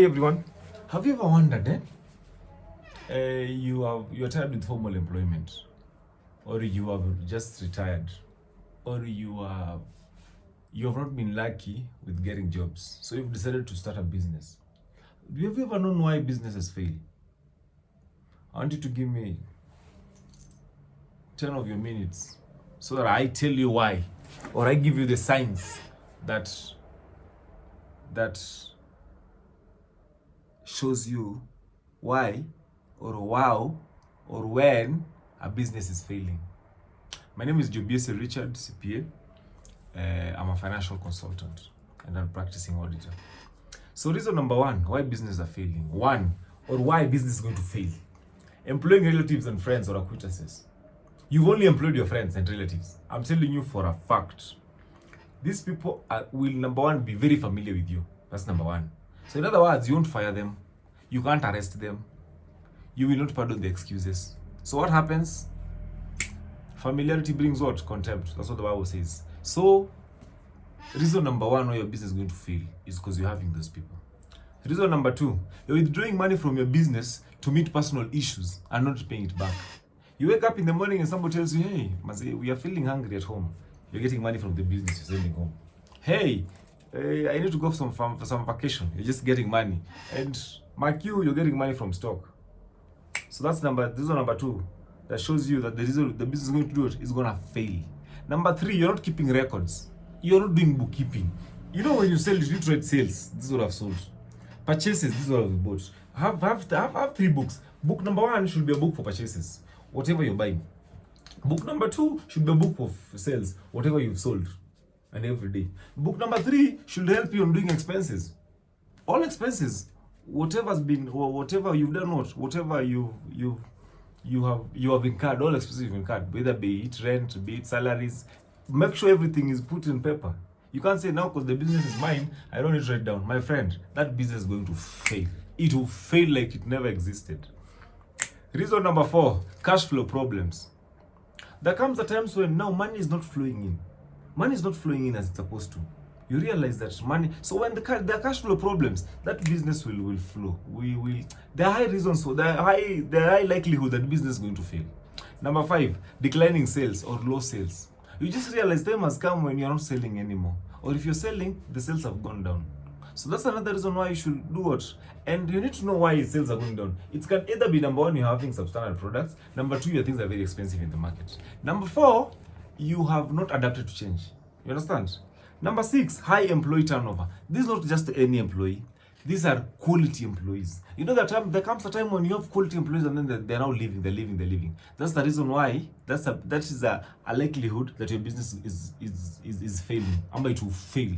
Hey everyone, have you ever wondered, you're tired with formal employment, or you have just retired, or you have not been lucky with getting jobs, so you've decided to start a business. Have you ever known why businesses fail? I want you to give me 10 of your minutes so that I tell you why, or I give you the signs that that shows you why or wow or when a business is failing. My name is Jobiese Richard, CPA. I'm a financial consultant and I'm practicing auditor. So reason number one, why businesses are failing. One, or why business is going to fail. Employing relatives and friends or acquaintances. You've only employed your friends and relatives. I'm telling you for a fact. These people will, number one, be very familiar with you. That's number one. So in other words, you won't fire them. You can't arrest them. You will not pardon the excuses. So what happens? Familiarity brings what? Contempt. That's what the Bible says. So, reason number one why your business is going to fail is because you're having those people. Reason number two, you're withdrawing money from your business to meet personal issues and not paying it back. You wake up in the morning and somebody tells you, hey, Maze, we are feeling hungry at home. You're getting money from the business you're sending home. Hey, I need to go for some vacation. You're just getting money. And mark you, you're getting money from stock. So that's reason number two that shows you that the business is going to do it is going to fail. Number three, you're not keeping records. You're not doing bookkeeping. You know, when you sell, you need to write sales. This is what I've sold. Purchases, this is what I've bought. Have 3 books. Book number one should be a book for purchases, whatever you're buying. Book number 2 should be a book of sales, whatever you've sold, and every day. Book number 3 should help you on doing expenses. All expenses, whatever you've done, whatever you have incurred, all expenses you've incurred, whether be it rent, be it salaries, make sure everything is put in paper. You can't say now because the business is mine, I don't need to write down. My friend, that business is going to fail. It will fail like it never existed. Reason number 4, cash flow problems. There comes a times when now money is not flowing in. Money is not flowing in as it's supposed to. You realize that money. So when there are cash flow problems, that business will flow. There are high reasons for there are high likelihood that business is going to fail. Number 5, declining sales or low sales. You just realize time has come when you're not selling anymore. Or if you're selling, the sales have gone down. So that's another reason why you should do what? And you need to know why sales are going down. It can either be number 1, you're having substandard products. Number 2, your things are very expensive in the market. Number 4, you have not adapted to change. You understand? Number 6, high employee turnover. This is not just any employee. These are quality employees. You know that there comes a time when you have quality employees and then they're now leaving. That's the reason why that is a likelihood that your business is failing. It will fail.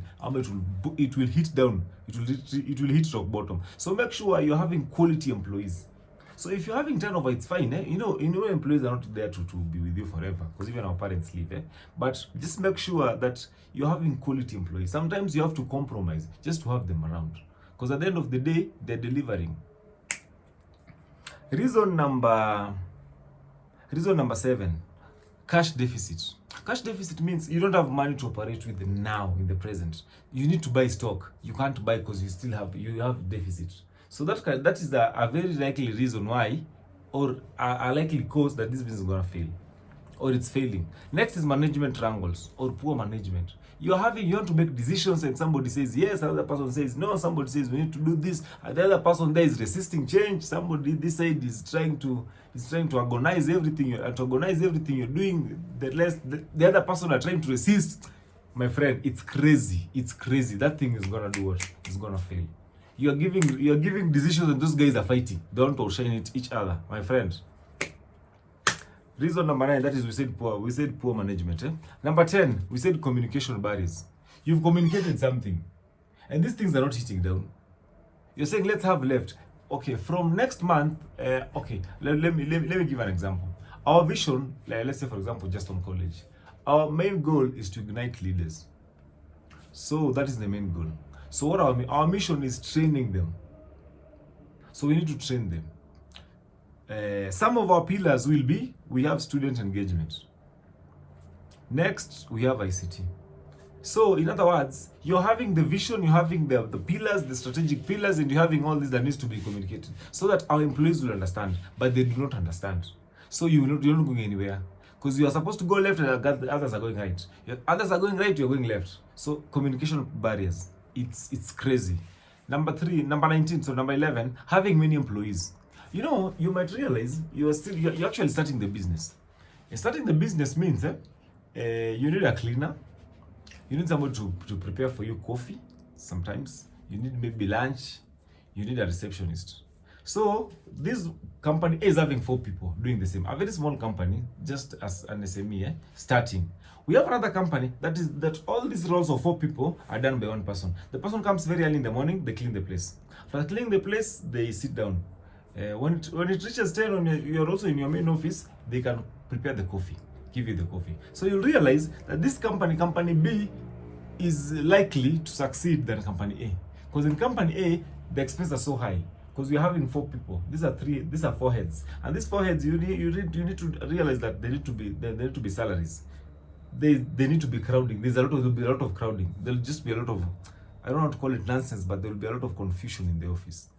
It will hit down. It will hit rock bottom. So make sure you're having quality employees. So if you're having turnover, it's fine. You know, employees are not there to be with you forever because even our parents leave. But just make sure that you're having quality employees. Sometimes you have to compromise just to have them around. Because at the end of the day, they're delivering. Reason number 7, cash deficit. Cash deficit means you don't have money to operate with now in the present. You need to buy stock. You can't buy because you have deficit. So that is a very likely reason why, or a likely cause that this business is gonna fail, or it's failing. Next is management wrangles or poor management. You want to make decisions and somebody says yes, another person says no, somebody says we need to do this, and the other person there is resisting change. Somebody this side is trying to agonize everything you're doing. The other person are trying to resist. My friend, it's crazy. That thing is gonna do what? It's gonna fail. You're giving decisions and those guys are fighting. They want to outshine each other, my friend. Reason number 9, that is we said poor management. Number 10, we said communication barriers. You've communicated something, and these things are not hitting down. You're saying let's have left. Okay, from next month. Okay, let me give an example. Our vision, let's say for example, just on college, our main goal is to ignite leaders. So that is the main goal. So what our mission is training them. So we need to train them. Some of our pillars will be, we have student engagement. Next, we have ICT. So in other words, you're having the vision, you're having the pillars, the strategic pillars, and you're having all this that needs to be communicated so that our employees will understand, but they do not understand. So you're not going anywhere. Because you are supposed to go left and others are going right. Others are going right, you're going left. So communication barriers. It's crazy. Number 19, so number 11, having many employees. You know, you might realize you're actually starting the business. And starting the business means you need a cleaner. You need somebody to prepare for you coffee sometimes. You need maybe lunch. You need a receptionist. So this company is having 4 people doing the same. A very small company, just as an SME, starting. We have another company that all these roles of 4 people are done by one person. The person comes very early in the morning, they clean the place. After cleaning the place, they sit down. When it reaches 10, when you're also in your main office, they can prepare the coffee, give you the coffee. So you'll realize that this company B, is likely to succeed than company A. Because in company A, the expenses are so high. Because you're having 4 people. These are 4 heads. And these 4 heads, you need to realize that they need to be salaries. They need to be crowding. There'll be a lot of crowding. There'll just be a lot of, I don't know how to call it nonsense, but there'll be a lot of confusion in the office.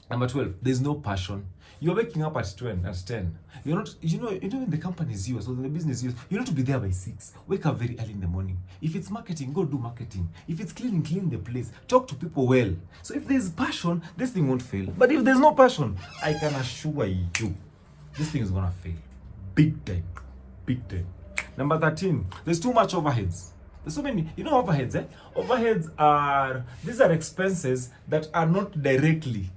Number 12, there's no passion. You're waking up at 10. You're not, when the company is yours, or the business is yours, you need to be there by 6. Wake up very early in the morning. If it's marketing, go do marketing. If it's cleaning, clean the place. Talk to people well. So if there's passion, this thing won't fail. But if there's no passion, I can assure you, this thing is gonna fail. Big time. Big time. Number 13, there's too much overheads. There's so many, overheads, Overheads these are expenses that are not directly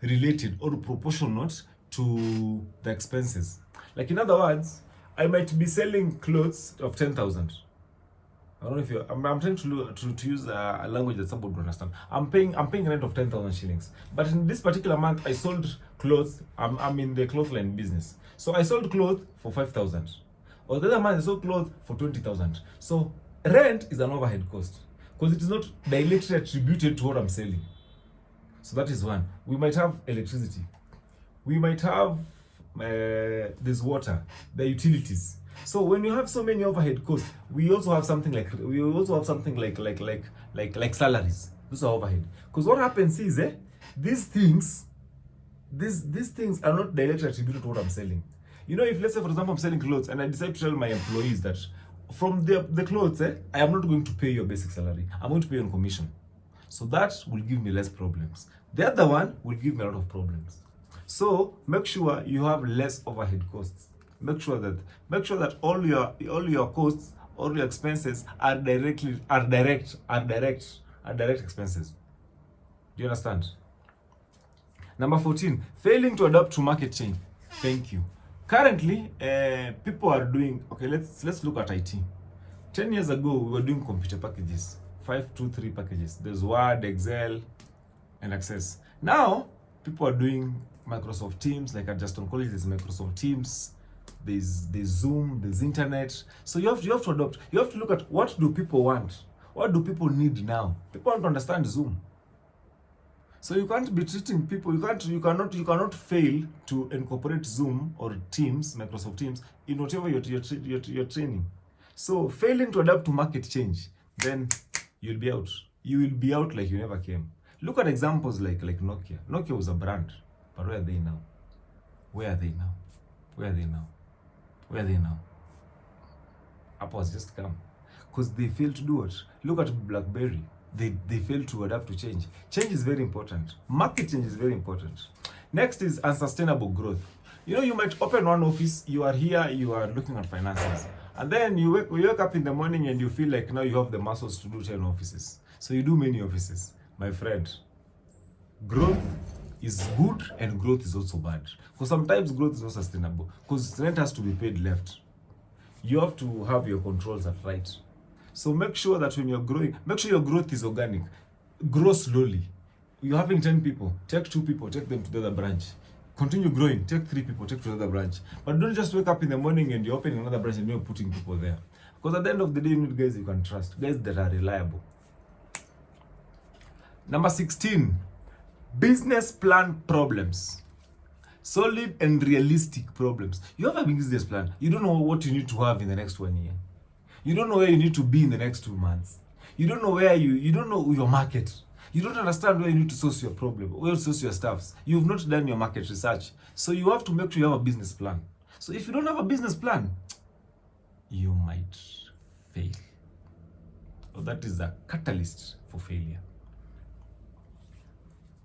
related or proportionate to the expenses. Like in other words, I might be selling clothes of 10,000. I don't know if I'm trying to use a language that somebody will understand. I'm paying rent of 10,000 shillings. But in this particular month, I sold clothes. I'm in the clothesline business. So I sold clothes for 5,000. Or the other month, I sold clothes for 20,000. So rent is an overhead cost because it is not directly attributed to what I'm selling. So that is one. We might have electricity. We might have this water, the utilities. So when you have so many overhead costs, we also have something like salaries. Those are overhead. Because what happens is these things are not directly attributed to what I'm selling. If let's say for example I'm selling clothes and I decide to tell my employees that from the clothes, I am not going to pay your basic salary. I'm going to pay you on commission. So that will give me less problems. The other one will give me a lot of problems. So make sure you have less overhead costs. Make sure that all your costs, all your expenses are direct expenses. Do you understand? Number 14, failing to adapt to market change. Thank you. Currently, people are doing, okay, let's look at IT. 10 years ago, we were doing computer packages. 523 packages. There's Word, Excel, and Access. Now, people are doing Microsoft Teams, like at Justin College, there's Microsoft Teams, there's Zoom, there's internet. So you have to adopt. You have to look at what do people want? What do people need now? People want to understand Zoom. So you can't be treating people, you cannot fail to incorporate Zoom or Teams, Microsoft Teams, in whatever you're training. So failing to adapt to market change, then you'll be out. You will be out like you never came. Look at examples like Nokia. Nokia was a brand, but where are they now? Where are they now? Where are they now? Where are they now? Apple has just come. Because they failed to do it. Look at BlackBerry. They fail to adapt to change. Change is very important. Market change is very important. Next is unsustainable growth. You might open one office, you are here, you are looking at finances. And then you wake up in the morning and you feel like now you have the muscles to do 10 offices. So you do many offices. My friend, growth is good and growth is also bad. Because sometimes growth is not sustainable. Because rent has to be paid left. You have to have your controls at right. So make sure that when you're growing, make sure your growth is organic. Grow slowly. You're having 10 people, take 2 people, take them to the other branch. Continue growing, take 3 people, take to another branch. But don't just wake up in the morning and you're opening another branch and you're putting people there. Because at the end of the day, you need guys you can trust, guys that are reliable. Number 16, business plan problems. Solid and realistic problems. You have a business plan. You don't know what you need to have in the next 1 year. You don't know where you need to be in the next 2 months. You don't know you don't know your market. You don't understand where you need to source your problem, where to source your stuffs. You've not done your market research. So you have to make sure you have a business plan. So if you don't have a business plan, you might fail. So that is a catalyst for failure.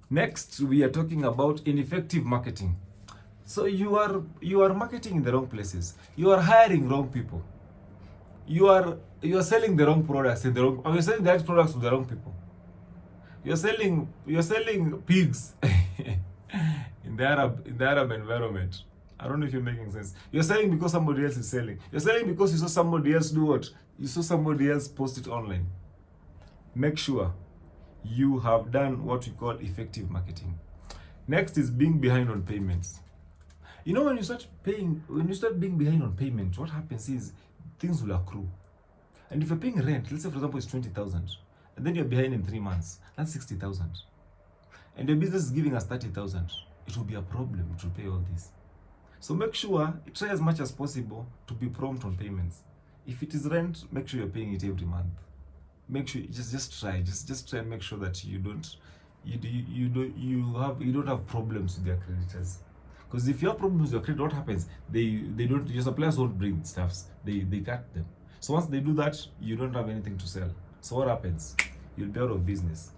Next, we are talking about ineffective marketing. So you are marketing in the wrong places. You are hiring wrong people. You are selling the wrong products in the wrong, or you're selling the right products to the wrong people. You're selling pigs in the Arab environment. I don't know if you're making sense. You're selling because somebody else is selling. You're selling because you saw somebody else do what? You saw somebody else post it online. Make sure you have done what we call effective marketing. Next is being behind on payments. You know, when you start being behind on payments, what happens is things will accrue. And if you're paying rent, let's say for example it's 20,000, and then you're behind in 3 months, that's 60,000. And your business is giving us 30,000, it will be a problem to pay all this. So make sure, try as much as possible to be prompt on payments. If it is rent, make sure you're paying it every month. Make sure just try and make sure that you don't have problems with your creditors. Because if you have problems with your credit, what happens? They don't, your suppliers won't bring stuffs. They cut them. So once they do that, you don't have anything to sell. So what happens? You'll be out of business.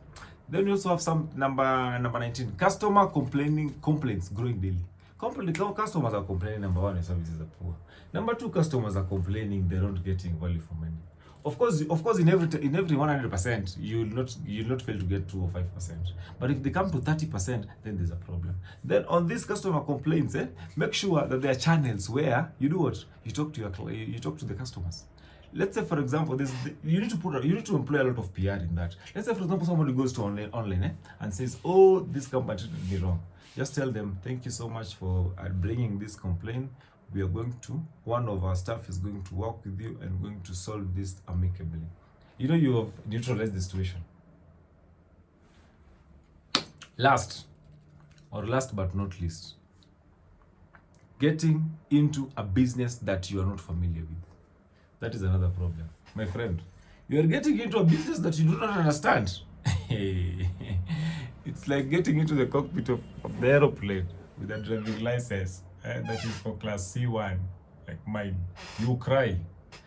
Then you also have some number 19, customer complaints growing daily. Customers are complaining, number one, your services are poor. Number two, customers are complaining they're not getting value for money. Of course, in every 100%, you'll not fail to get 2 or 5%. But if they come to 30%, then there's a problem. Then on these customer complaints, make sure that there are channels where you do what? You talk to the customers. Let's say, for example, you need to employ a lot of PR in that. Let's say, for example, somebody goes to online and says, "Oh, this company treated me wrong." Just tell them, "Thank you so much for bringing this complaint. One of our staff is going to work with you and going to solve this amicably." You know, you have neutralized the situation. Last but not least, getting into a business that you are not familiar with. That is another problem. My friend, you are getting into a business that you do not understand. It's like getting into the cockpit of the aeroplane with a driving license that is for class C1, like mine. You cry.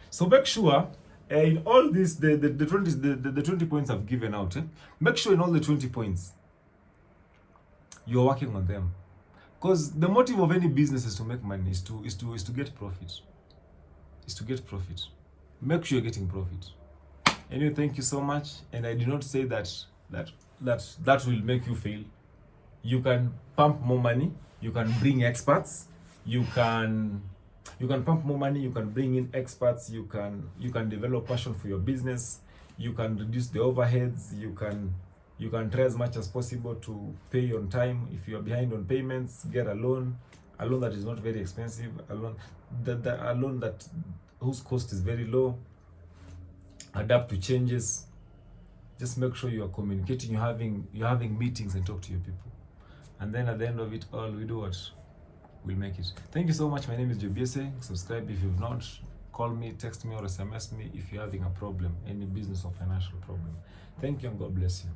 So make sure in all this, the 20 points I've given out, make sure in all the 20 points, you're working on them. Because the motive of any business is to make money, is to get profit. Make sure you're getting profit. Anyway, thank you so much. And I do not say that will make you fail. You can pump more money. You can bring experts. You can pump more money. You can bring in experts. You can develop passion for your business. You can reduce the overheads. You can try as much as possible to pay on time. If you are behind on payments, get a loan that is not very expensive, a loan whose cost is very low. Adapt to changes. Just make sure you are communicating, you're having meetings and talk to your people. And then at the end of it all, we do what? We'll make it. Thank you so much. My name is Jobiese. Subscribe if you've not. Call me, text me, or SMS me if you're having a problem, any business or financial problem. Thank you and God bless you.